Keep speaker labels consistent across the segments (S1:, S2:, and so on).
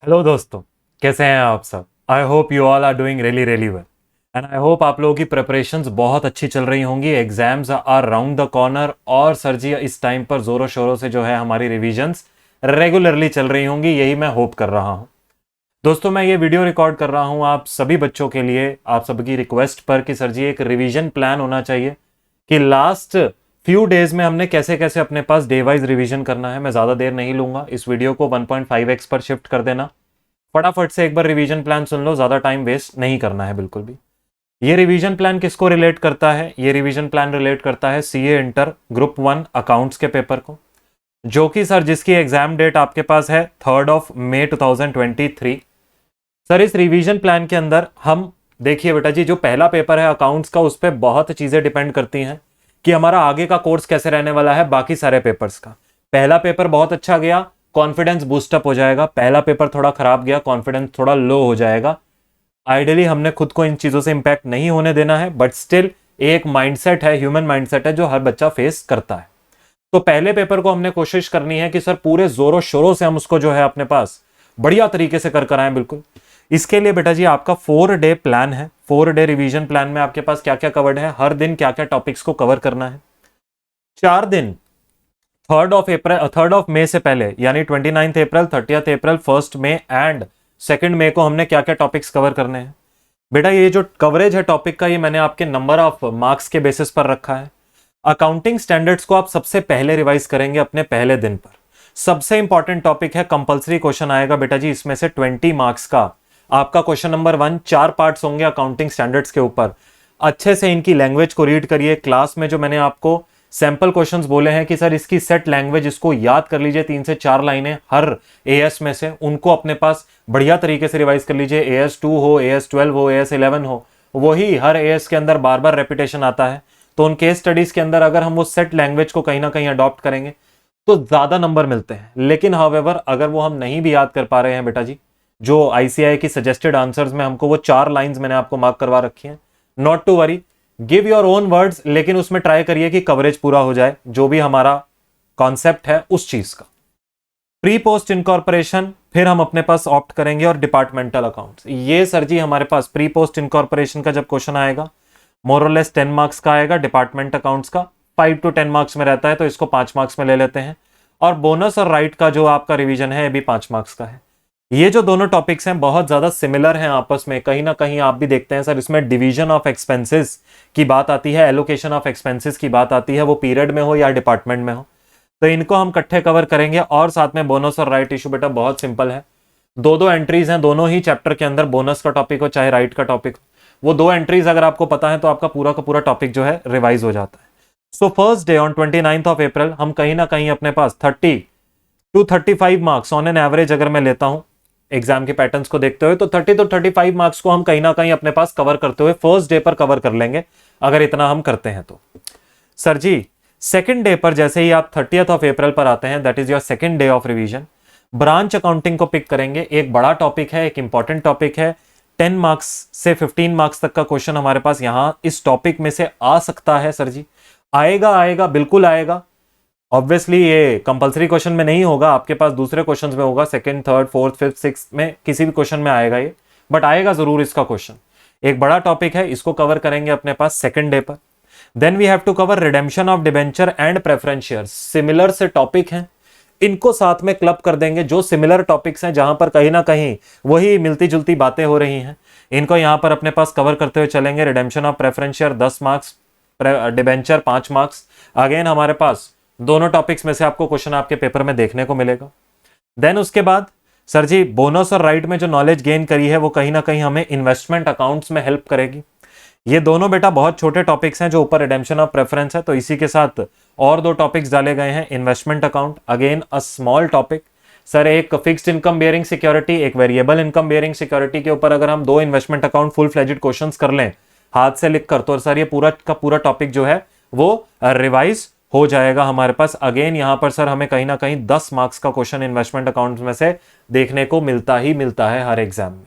S1: Hello दोस्तों, कैसे हैं आप सब। I hope you all are doing really really well and I hope आप लोगों की प्रिपरेशंस बहुत अच्छी चल रही होंगी। Exams are round the corner और सर जी इस टाइम पर जोरों शोरों से जो है हमारी रिविजन्स रेगुलरली चल रही होंगी, यही मैं होप कर रहा हूं। दोस्तों, मैं ये वीडियो रिकॉर्ड कर रहा हूं आप सभी बच्चों के लिए, आप सबकी रिक्वेस्ट पर कि सर जी एक रिवीजन प्लान होना चाहिए कि लास्ट फ्यू डेज में हमने कैसे कैसे अपने पास डे वाइज रिवीजन करना है। मैं ज़्यादा देर नहीं लूंगा, इस वीडियो को 1.5x पर शिफ्ट कर देना। फटाफट से एक बार रिवीजन प्लान सुन लो, ज़्यादा टाइम वेस्ट नहीं करना है बिल्कुल भी। ये रिवीजन प्लान किसको रिलेट करता है? ये रिवीजन प्लान रिलेट करता है सीए इंटर ग्रुप 1 अकाउंट्स के पेपर को, जो कि सर जिसकी एग्जाम डेट आपके पास है 3 मई 2023। सर इस रिवीजन प्लान के अंदर हम देखिए बेटा जी, जो पहला पेपर है अकाउंट्स का, उस पर बहुत चीजें डिपेंड करती हैं कि हमारा आगे का कोर्स कैसे रहने वाला है बाकी सारे पेपर्स का। पहला पेपर बहुत अच्छा गया, कॉन्फिडेंस बूस्टअप हो जाएगा। पहला पेपर थोड़ा खराब गया, कॉन्फिडेंस थोड़ा लो हो जाएगा। आइडियली हमने खुद को इन चीजों से इंपैक्ट नहीं होने देना है, बट स्टिल एक माइंडसेट है, ह्यूमन माइंडसेट है जो हर बच्चा फेस करता है। तो पहले पेपर को हमने कोशिश करनी है कि सर पूरे जोरों शोरों से हम उसको जो है अपने पास बढ़िया तरीके से कर आए बिल्कुल। इसके लिए बेटा जी आपका 4 डे प्लान है। 4 डे रिवीजन प्लान में आपके पास क्या क्या कवर्ड है, हर दिन क्या क्या टॉपिक्स को कवर करना है। 4 दिन 3rd ऑफ मई से पहले यानी 29 अप्रैल, 30 अप्रैल, 1 मई एंड 2 मई को हमने क्या क्या टॉपिक्स कवर करने हैं। बेटा ये जो कवरेज है टॉपिक का, ये मैंने आपके नंबर ऑफ मार्क्स के बेसिस पर रखा है। अकाउंटिंग स्टैंडर्ड्स को आप सबसे पहले रिवाइज करेंगे अपने पहले दिन पर। सबसे इंपॉर्टेंट टॉपिक है, कंपलसरी क्वेश्चन आएगा बेटा जी इसमें से 20 मार्क्स का। आपका क्वेश्चन नंबर 1, 4 पार्ट्स होंगे अकाउंटिंग स्टैंडर्ड्स के ऊपर। अच्छे से इनकी लैंग्वेज को रीड करिए। क्लास में जो मैंने आपको सैंपल क्वेश्चंस बोले हैं कि सर इसकी सेट लैंग्वेज, इसको याद कर लीजिए, 3 से 4 लाइनें हर एएस में से, उनको अपने पास बढ़िया तरीके से रिवाइज कर लीजिए। AS2 हो, AS12 हो, AS11 हो, वही हर एएस के अंदर बार बार रेपिटेशन आता है। तो उन केस स्टडीज के अंदर अगर हम वो सेट लैंग्वेज को कहीं ना कहीं अडॉप्ट करेंगे तो ज्यादा नंबर मिलते हैं। लेकिन हाउएवर अगर वो हम नहीं भी याद कर पा रहे हैं बेटा जी, जो आईसीआई की सजेस्टेड आंसर्स में हमको वो 4 लाइंस मैंने आपको मार्क करवा रखी हैं, not to worry, give your own words, लेकिन उसमें ट्राई करिए कि कवरेज पूरा हो जाए जो भी हमारा कॉन्सेप्ट है उस चीज का। प्री पोस्ट इनकॉर्पोरेशन फिर हम अपने पास ऑप्ट करेंगे, और डिपार्टमेंटल अकाउंट्स। ये सर जी हमारे पास प्री पोस्ट इनकॉर्पोरेशन का जब क्वेश्चन आएगा, मोरलेस 10 मार्क्स का आएगा। डिपार्टमेंट अकाउंट्स का 5 to 10 मार्क्स में रहता है, तो इसको 5 मार्क्स में ले लेते हैं। और बोनस और राइट का जो आपका रिवीजन है, ये भी 5 मार्क्स का है। ये जो दोनों टॉपिक्स हैं बहुत ज्यादा सिमिलर हैं आपस में। कहीं ना कहीं आप भी देखते हैं सर इसमें डिवीजन ऑफ एक्सपेंसेस की बात आती है, एलोकेशन ऑफ एक्सपेंसेस की बात आती है, वो पीरियड में हो या डिपार्टमेंट में हो। तो इनको हम इकट्ठे कवर करेंगे। और साथ में बोनस और राइट इशू बेटा बहुत सिंपल है। दो एंट्रीज हैं दोनों ही चैप्टर के अंदर, बोनस का टॉपिक हो चाहे राइट का टॉपिक हो। वो 2 एंट्रीज अगर आपको पता है तो आपका पूरा का पूरा टॉपिक जो है रिवाइज हो जाता है। सो फर्स्ट डे ऑन 29 अप्रैल हम कहीं ना कहीं अपने पास 30 to 35 marks on an average अगर मैं लेता हूं एग्जाम के पैटर्न्स को देखते हुए, तो 30 to 35 मार्क्स को हम कहीं ना कहीं अपने पास कवर करते हुए फर्स्ट डे पर कवर कर लेंगे अगर इतना हम करते हैं तो। सर जी सेकंड डे पर जैसे ही आप 30 अप्रैल पर आते हैं, that is your second day of revision, branch accounting को पिक करेंगे। एक बड़ा टॉपिक है, एक इंपॉर्टेंट टॉपिक है। 10 मार्क्स से 15 मार्क्स तक का क्वेश्चन हमारे पास यहां इस टॉपिक में से आ सकता है। सर जी आएगा बिल्कुल आएगा। ऑब्वियसली ये कंपलसरी क्वेश्चन में नहीं होगा, आपके पास दूसरे क्वेश्चन में होगा, second, third, fourth, fifth, six में किसी भी क्वेश्चन में आएगा ये, बट आएगा जरूर इसका क्वेश्चन। एक बड़ा टॉपिक है, इसको कवर करेंगे अपने पास सेकंड डे पर। Then we have to cover redemption of debenture and preference shares. Similar से टॉपिक हैं, इनको साथ में क्लब कर देंगे। जो सिमिलर टॉपिक्स हैं जहां पर कहीं ना कहीं वही मिलती जुलती बातें हो रही हैं, इनको यहां पर अपने पास कवर करते हुए चलेंगे। Redemption of preference share 10 marks, debenture 5 marks. Again हमारे पास दोनों टॉपिक्स में से आपको क्वेश्चन आपके पेपर में देखने को मिलेगा। देन उसके बाद सर जी बोनस और राइट में जो नॉलेज गेन करी है वो कहीं ना कहीं हमें इन्वेस्टमेंट अकाउंट्स में हेल्प करेगी। ये दोनों बेटा बहुत छोटे टॉपिक्स हैं, जो ऊपर रिडेम्पशन ऑफ प्रेफरेंस है, तो इसी के साथ और 2 टॉपिक्स डाले गए हैं। Investment account again a small topic. Sir एक फिक्स्ड इनकम बेयरिंग सिक्योरिटी, एक वेरिएबल इनकम बेयरिंग सिक्योरिटी के ऊपर अगर हम 2 investment account full fledged questions कर लें हाथ से लिखकर, तो सर ये पूरा का पूरा टॉपिक जो है वो रिवाइज हो जाएगा हमारे पास। अगेन यहां पर सर हमें कहीं ना कहीं 10 मार्क्स का क्वेश्चन इन्वेस्टमेंट अकाउंट में से देखने को मिलता ही मिलता है हर एग्जाम में।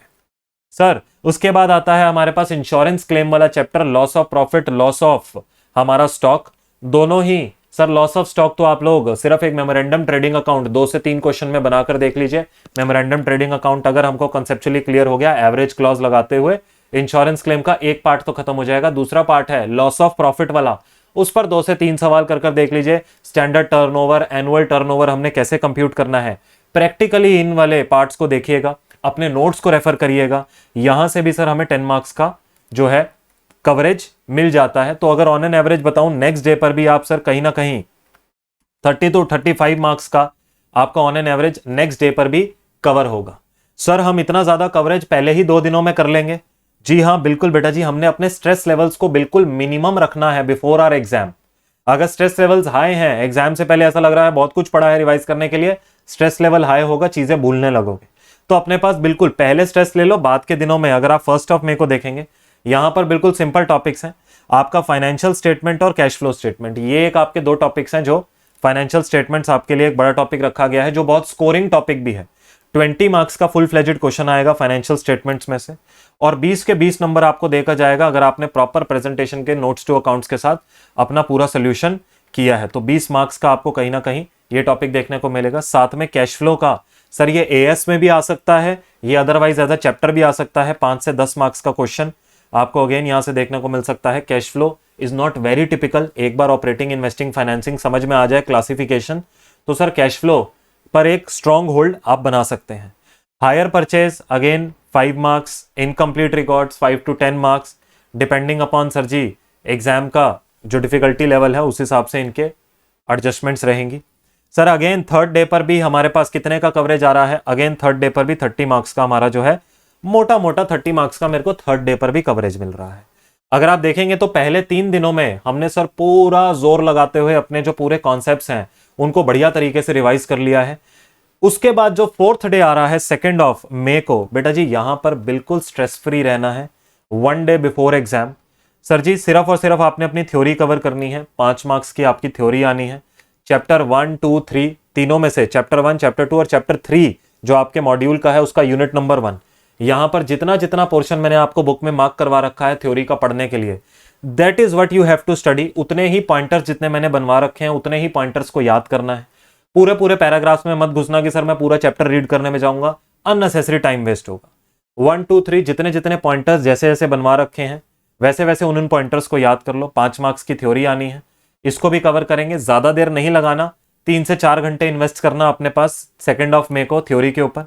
S1: सर उसके बाद आता है हमारे पास इंश्योरेंस क्लेम वाला chapter, loss of profit, loss of हमारा स्टॉक। दोनों ही सर लॉस ऑफ स्टॉक तो आप लोग सिर्फ एक मेमोरेंडम ट्रेडिंग अकाउंट 2 से 3 क्वेश्चन में बनाकर देख लीजिए। मेमोरेंडम ट्रेडिंग अकाउंट अगर हमको कंसेप्चुअली क्लियर हो गया एवरेज क्लॉज लगाते हुए, इंश्योरेंस क्लेम का एक पार्ट तो खत्म हो जाएगा। दूसरा पार्ट है लॉस ऑफ प्रॉफिट वाला, उस पर 2 से 3 सवाल कर देख लीजिए। स्टैंडर्ड टर्नओवर, एनुअल टर्नओवर हमने कैसे कंप्यूट करना है, प्रैक्टिकली इन वाले पार्ट्स को देखिएगा, अपने नोट्स को रेफर करिएगा। यहां से भी सर हमें 10 मार्क्स का जो है कवरेज मिल जाता है। तो अगर ऑन एन एवरेज बताऊं नेक्स्ट डे पर भी आप सर कहीं ना कहीं 30 to 35 मार्क्स का आपका on an average next day पर भी कवर होगा। सर हम इतना ज्यादा कवरेज पहले ही 2 दिनों में कर लेंगे? जी हाँ बिल्कुल बेटा जी, हमने अपने स्ट्रेस लेवल्स को बिल्कुल मिनिमम रखना है बिफोर आवर एग्जाम। अगर स्ट्रेस लेवल्स हाई हैं, एग्जाम से पहले ऐसा लग रहा है बहुत कुछ पढ़ा है रिवाइज करने के लिए, स्ट्रेस लेवल हाई होगा, चीजें भूलने लगोगे। तो अपने पास बिल्कुल पहले स्ट्रेस ले लो, बाद के दिनों में अगर आप 1 मई को देखेंगे यहां पर बिल्कुल सिंपल टॉपिक्स हैं आपका फाइनेंशियल स्टेटमेंट और कैश फ्लो स्टेटमेंट। ये एक आपके 2 टॉपिक्स हैं जो फाइनेंशियल स्टेटमेंट्स आपके लिए एक बड़ा टॉपिक रखा गया है, जो बहुत स्कोरिंग टॉपिक भी है। 20 मार्क्स का फुल फ्लेजेड क्वेश्चन आएगा फाइनेंशियल स्टेटमेंट्स में से, और 20 के 20 नंबर आपको देखा जाएगा अगर आपने प्रॉपर प्रेजेंटेशन के नोट्स टू अकाउंट्स के साथ अपना पूरा सोल्यूशन किया है। तो 20 मार्क्स का आपको कहीं ना कहीं ये टॉपिक देखने को मिलेगा। साथ में कैश फ्लो का सर ये एएस में भी आ सकता है, ये अदरवाइज एज अ चैप्टर भी आ सकता है। 5 से 10 मार्क्स का क्वेश्चन आपको अगेन यहां से देखने को मिल सकता है। Cash flow is not very typical, एक बार ऑपरेटिंग, इन्वेस्टिंग, फाइनेंसिंग समझ में आ जाए क्लासिफिकेशन, तो सर कैश फ्लो पर एक स्ट्रॉन्ग होल्ड आप बना सकते हैं। Hire purchase again 5 marks, incomplete records 5 to 10 marks, depending upon sir ji exam का जो डिफिकल्टी लेवल है उस हिसाब से इनके एडजस्टमेंट्स रहेंगी। सर अगेन थर्ड डे पर भी हमारे पास कितने का कवरेज आ रहा है? अगेन थर्ड डे पर भी 30 मार्क्स का हमारा जो है मोटा मोटा 30 मार्क्स का मेरे को थर्ड डे पर भी कवरेज मिल रहा है। अगर आप देखेंगे तो पहले 3 दिनों में हमने सर पूरा जोर लगाते हुए अपने जो पूरे कॉन्सेप्ट्स हैं उनको बढ़िया तरीके से रिवाइज कर लिया है। उसके बाद जो 4th डे आ रहा है 2 मई को, बेटा जी यहां पर बिल्कुल स्ट्रेस फ्री रहना है 1 डे बिफोर एग्जाम। सर जी सिर्फ और सिर्फ आपने अपनी थ्योरी कवर करनी है, 5 मार्क्स की आपकी थ्योरी आनी है। चैप्टर 1, 2, 3 तीनों में से चैप्टर 1, चैप्टर 2 और चैप्टर 3 जो आपके मॉड्यूल का है उसका यूनिट नंबर 1, यहां पर जितना जितना पोर्शन मैंने आपको बुक में मार्क करवा रखा है थ्योरी का पढ़ने के लिए, that is what you have to study. उतने ही पॉइंटर्स जितने मैंने बनवा रखे हैं उतने ही पॉइंटर्स को याद करना है। पूरे पूरे पैराग्राफ्स में मत घुसना कि सर मैं पूरा चैप्टर रीड करने में जाऊंगा, अननेसेसरी टाइम वेस्ट होगा। 1, 2, 3 जितने जितने पॉइंटर्स जैसे जैसे बनवा रखे हैं वैसे वैसे उन पॉइंटर्स को याद कर लो। 5 मार्क्स की थ्योरी आनी है, इसको भी कवर करेंगे। ज्यादा देर नहीं लगाना, 3 से 4 घंटे इन्वेस्ट करना अपने पास 2 मई को थ्योरी के ऊपर।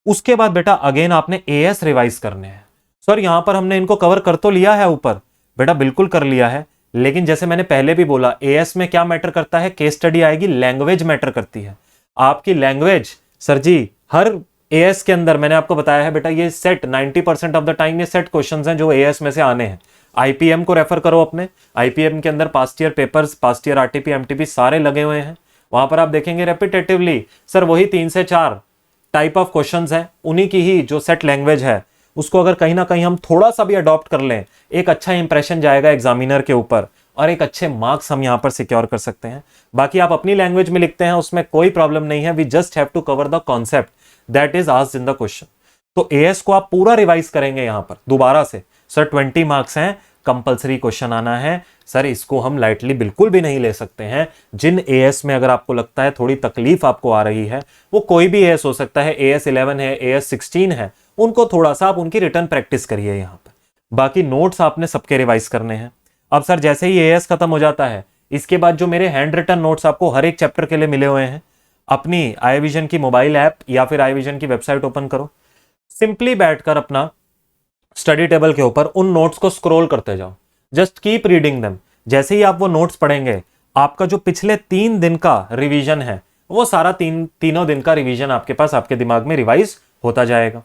S1: उसके बाद बेटा अगेन आपने एएस रिवाइज करने हैं। सर यहां पर हमने इनको कवर कर तो लिया है ऊपर, बेटा बिल्कुल कर लिया है, लेकिन जैसे मैंने पहले भी बोला एएस में क्या मैटर करता है, केस स्टडी आएगी, लैंग्वेज मैटर करती है। आपकी लैंग्वेज सर जी हर एएस के अंदर मैंने आपको बताया है बेटा ये सेट 90% ऑफ द टाइम ये सेट क्वेश्चंस हैं जो एएस में से आने हैं। आईपीएम को रेफर करो अपने, आईपीएम के अंदर past year papers, past year RTP, MTP सारे लगे हुए हैं। वहां पर आप देखेंगे रेपिटेटिवली सर वही 3 से 4 टाइप ऑफ क्वेश्चंस हैं, उन्हीं की ही जो सेट लैंग्वेज है उसको अगर कहीं ना कहीं हम थोड़ा सा भी अडॉप्ट कर लें, एक अच्छा इंप्रेशन जाएगा एग्जामिनर के ऊपर और एक अच्छे मार्क्स हम यहां पर सिक्योर कर सकते हैं। बाकी आप अपनी लैंग्वेज में लिखते हैं उसमें कोई प्रॉब्लम नहीं है, we just have to cover the concept that is asked in the question. तो एएस को आप पूरा रिवाइज करेंगे यहां पर दोबारा से। सर 20 मार्क्स हैं, कंपलसरी क्वेश्चन आना है सर, इसको हम लाइटली बिल्कुल भी नहीं ले सकते हैं। जिन एएस में अगर आपको लगता है थोड़ी तकलीफ आपको आ रही है, वो कोई भी एएस हो सकता है, एएस 11 है, एएस 16 है, उनको थोड़ा सा आप उनकी रिटर्न प्रैक्टिस करिए यहां पर। बाकी नोट्स आपने सबके रिवाइज करने हैं। अब सर जैसे ही एएस खत्म हो जाता है इसके बाद जो मेरे हैंड रिटन नोट्स आपको हर एक चैप्टर के लिए मिले हुए हैं, अपनी आई विजन की मोबाइल ऐप या फिर आई विजन की वेबसाइट ओपन करो, सिंपली बैठकर अपना स्टडी टेबल के ऊपर उन नोट्स को स्क्रॉल करते जाओ, जस्ट कीप रीडिंग देम। जैसे ही आप वो नोट्स पढ़ेंगे आपका जो पिछले 3 दिन का रिवीजन है वो सारा तीनों दिन का रिवीजन आपके पास आपके दिमाग में रिवाइज होता जाएगा।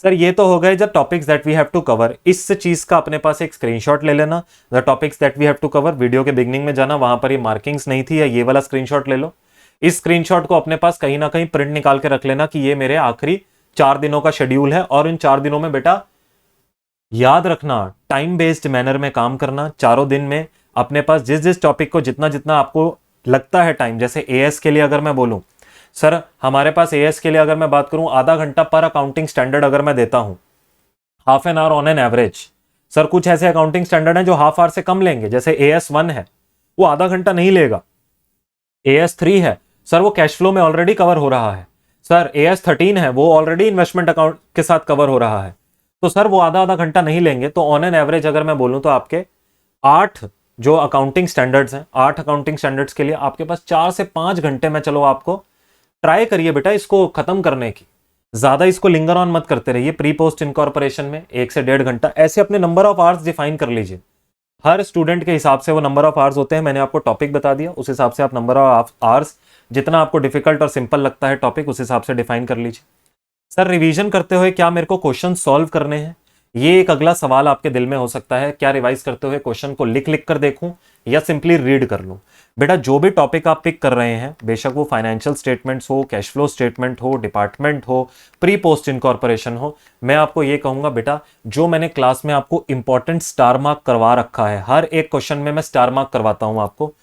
S1: सर ये तो हो गए the topics that we have to cover. इस चीज का अपने पास एक स्क्रीनशॉट ले लेना, the topics that we have to cover. Video के बिगनिंग में जाना, वहां पर ये मार्किंग्स नहीं थी, या ये वाला स्क्रीनशॉट ले लो। इस स्क्रीनशॉट को अपने पास कहीं ना कहीं प्रिंट निकाल के रख लेना कि ये मेरे आखिरी 4 दिनों का शेड्यूल है, और इन 4 दिनों में बेटा याद रखना टाइम बेस्ड मैनर में काम करना। 4 दिन में अपने पास जिस जिस टॉपिक को जितना जितना आपको लगता है टाइम, जैसे एएस के लिए अगर मैं बोलूं सर हमारे पास एएस के लिए अगर मैं बात करूं आधा घंटा पर अकाउंटिंग स्टैंडर्ड अगर मैं देता हूं, half an hour on an average. Sir कुछ ऐसे अकाउंटिंग स्टैंडर्ड हैं जो हाफ आवर से कम लेंगे, जैसे एएस 1 है वो आधा घंटा नहीं लेगा, AS3 है सर, वो कैश फ्लो में ऑलरेडी कवर हो रहा है। सर AS13 है, वो ऑलरेडी इन्वेस्टमेंट अकाउंट के साथ कवर हो रहा है। तो सर वो आधा आधा घंटा नहीं लेंगे, तो ऑन एन एवरेज अगर मैं बोलूं तो आपके 8 जो अकाउंटिंग स्टैंडर्ड्स हैं, 8 अकाउंटिंग स्टैंडर्ड्स के लिए आपके पास 4 से 5 घंटे में, चलो आपको ट्राई करिए बेटा इसको खत्म करने की, ज्यादा इसको लिंगर ऑन मत करते रहिए। प्री पोस्ट इनकॉर्पोरेशन में 1 से 1.5 घंटा ऐसे अपने नंबर ऑफ आवर्स डिफाइन कर लीजिए। हर स्टूडेंट के हिसाब से वो नंबर ऑफ आवर्स होते हैं, मैंने आपको टॉपिक बता दिया, उस हिसाब से आप नंबर ऑफ आवर्स जितना आपको डिफिकल्ट और सिंपल लगता है टॉपिक, उस हिसाब से डिफाइन कर लीजिए। सर रिवीजन करते हुए क्या मेरे को क्वेश्चन सॉल्व करने हैं, ये एक अगला सवाल आपके दिल में हो सकता है। क्या रिवाइज करते हुए क्वेश्चन को लिख लिख कर देखूं या सिंपली रीड कर लूं? बेटा जो भी टॉपिक आप पिक कर रहे हैं, बेशक वो फाइनेंशियल स्टेटमेंट्स हो, कैश फ्लो स्टेटमेंट हो, डिपार्टमेंट हो, प्री पोस्ट इनकॉर्पोरेशन हो, मैं आपको ये कहूंगा बेटा जो मैंने क्लास में आपको इंपॉर्टेंट स्टार मार्क करवा रखा है, हर एक क्वेश्चन में मैं स्टार मार्क करवाता हूं आपको।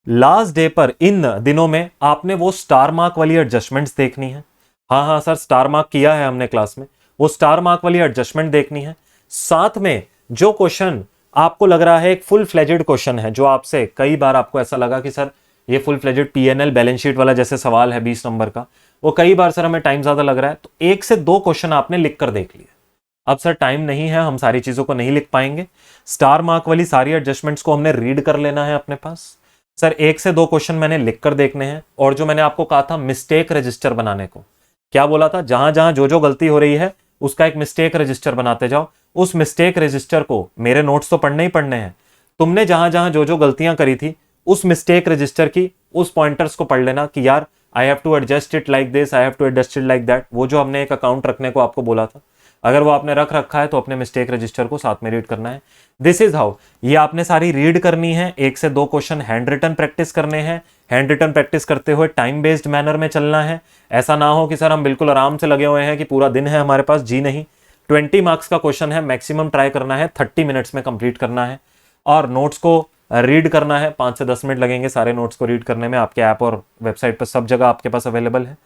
S1: लास्ट डे पर इन दिनों में आपने वो स्टार मार्क वाली एडजस्टमेंट्स देखनी है। हाँ हाँ सर स्टार मार्क किया है हमने क्लास में, वो स्टार मार्क वाली एडजस्टमेंट देखनी है। साथ में जो क्वेश्चन आपको लग रहा है एक फुल फ्लेजेड क्वेश्चन है, जो आपसे कई बार आपको ऐसा लगा कि सर ये full fledged PNL balance sheet वाला जैसे सवाल है 20 नंबर का, वो कई बार सर हमें टाइम ज्यादा लग रहा है, तो 1 से 2 क्वेश्चन आपने लिख कर देख लिया। अब सर टाइम नहीं है, हम सारी चीजों को नहीं लिख पाएंगे, स्टार मार्क वाली सारी एडजस्टमेंट्स को हमने रीड कर लेना है अपने पास। सर 1 से 2 क्वेश्चन मैंने लिख कर देखने हैं, और जो मैंने आपको कहा था मिस्टेक रजिस्टर बनाने को, क्या बोला था, जहां जहां जो जो गलती हो रही है उसका एक मिस्टेक रजिस्टर बनाते जाओ। उस मिस्टेक रजिस्टर को, मेरे नोट्स तो पढ़ने ही पढ़ने हैं, तुमने जहां जहां जो जो गलतियां करी थी उस मिस्टेक रजिस्टर की उस पॉइंटर्स को पढ़ लेना कि यार I have to adjust it like this, I have to adjust it like that. वो जो हमने एक अकाउंट रखने को आपको बोला था, अगर वो आपने रख रखा है तो अपने मिस्टेक रजिस्टर को साथ में रीड करना है। दिस इज हाउ, ये आपने सारी रीड करनी है। 1 से 2 क्वेश्चन हैंड रिटन प्रैक्टिस करने हैं, हैंड रिटन प्रैक्टिस करते हुए टाइम बेस्ड मैनर में चलना है। ऐसा ना हो कि सर हम बिल्कुल आराम से लगे हुए हैं कि पूरा दिन है हमारे पास, जी नहीं। 20 मार्क्स का क्वेश्चन है, मैक्सिमम ट्राई करना है 30 मिनट्स में कंप्लीट करना है, और नोट्स को रीड करना है। 5 से 10 मिनट लगेंगे सारे नोट्स को रीड करने में, आपके ऐप और वेबसाइट पर सब जगह आपके पास अवेलेबल है।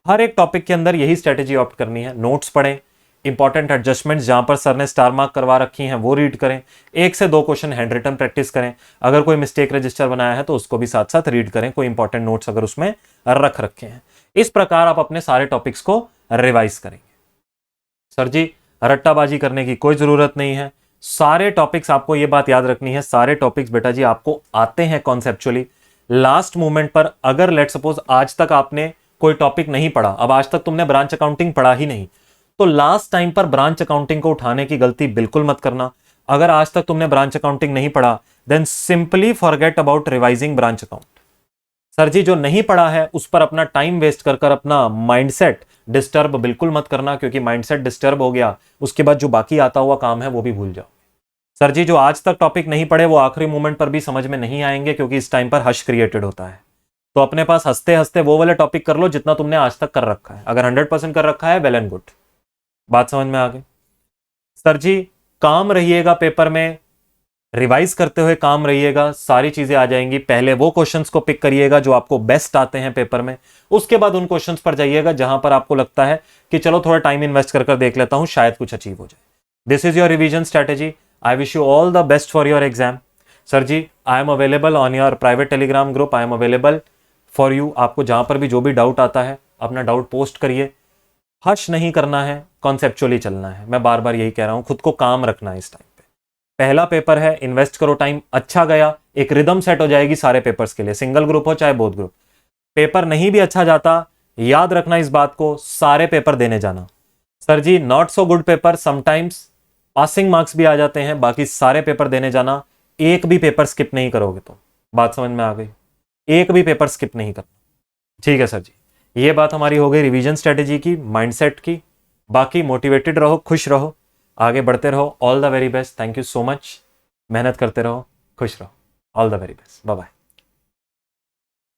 S1: हर एक टॉपिक के अंदर यही स्ट्रेटेजी ऑप्ट करनी है, नोट्स पढ़ें, इंपॉर्टेंट एडजस्टमेंट्स जहां पर सर ने स्टार मार्क करवा रखी हैं वो रीड करें, 1 से 2 क्वेश्चन हैंड रिटन प्रैक्टिस करें, अगर कोई मिस्टेक रजिस्टर बनाया है तो उसको भी साथ साथ रीड करें, कोई इंपॉर्टेंट नोट्स अगर उसमें रख रखे हैं। इस प्रकार आप अपने सारे टॉपिक्स को रिवाइज करेंगे। सर जी रट्टाबाजी करने की कोई जरूरत नहीं है, सारे टॉपिक्स आपको ये बात याद रखनी है, सारे टॉपिक्स बेटा जी आपको आते हैं कॉन्सेप्चुअली। लास्ट मोमेंट पर अगर लेट सपोज आज तक आपने कोई टॉपिक नहीं पढ़ा, अब आज तक तुमने ब्रांच अकाउंटिंग पढ़ा ही नहीं, तो लास्ट टाइम पर ब्रांच अकाउंटिंग को उठाने की गलती बिल्कुल मत करना। अगर आज तक तुमने ब्रांच अकाउंटिंग नहीं पढ़ा, then simply forget about revising branch account. Sir ji जो नहीं पढ़ा है उस पर अपना टाइम वेस्ट कर अपना माइंडसेट डिस्टर्ब बिल्कुल मत करना, क्योंकि माइंडसेट डिस्टर्ब हो गया उसके बाद जो बाकी आता हुआ काम है वो भी भूल जाओ। सर जी जो आज तक टॉपिक नहीं पढ़े वो आखिरी मोमेंट पर भी समझ में नहीं आएंगे, क्योंकि इस टाइम पर हश क्रिएटेड होता है। तो अपने पास हंसते हंसते वो वाले टॉपिक कर लो जितना तुमने आज तक कर रखा है। अगर 100% कर रखा है वेल एंड गुड, बात समझ में आ गई। सर जी काम रहिएगा पेपर में, रिवाइज करते हुए काम रहिएगा, सारी चीजें आ जाएंगी। पहले वो क्वेश्चंस को पिक करिएगा जो आपको बेस्ट आते हैं पेपर में, उसके बाद उन क्वेश्चंस पर जाइएगा जहां पर आपको लगता है कि चलो थोड़ा टाइम इन्वेस्ट कर देख लेता हूं, शायद कुछ अचीव हो जाए। This is your revision strategy. I wish you all the best for your exam. Sir ji I am available on your private Telegram group, I am available for you. आपको जहां पर भी जो भी डाउट आता है अपना डाउट पोस्ट करिए, हर्ष नहीं करना है, कॉन्सेप्चुअली चलना है। मैं बार बार यही कह रहा हूं, खुद को काम रखना है। इस टाइम पे पहला पेपर है, इन्वेस्ट करो टाइम, अच्छा गया, एक रिदम सेट हो जाएगी सारे पेपर्स के लिए, सिंगल ग्रुप हो चाहे बोथ ग्रुप। पेपर नहीं भी अच्छा जाता, याद रखना इस बात को, सारे पेपर देने जाना। Sir ji not so good paper, sometimes passing marks भी आ जाते हैं, बाकी सारे पेपर देने जाना, एक भी पेपर स्किप नहीं करोगे तो। बात समझ में आ गई, एक भी पेपर स्किप नहीं करना, ठीक है सर जी। ये बात हमारी हो गई रिवीजन स्ट्रेटेजी की, माइंडसेट की। बाकी मोटिवेटेड रहो, खुश रहो, आगे बढ़ते रहो। All the very best, thank you so much, मेहनत करते रहो, खुश रहो, all the very best, bye bye.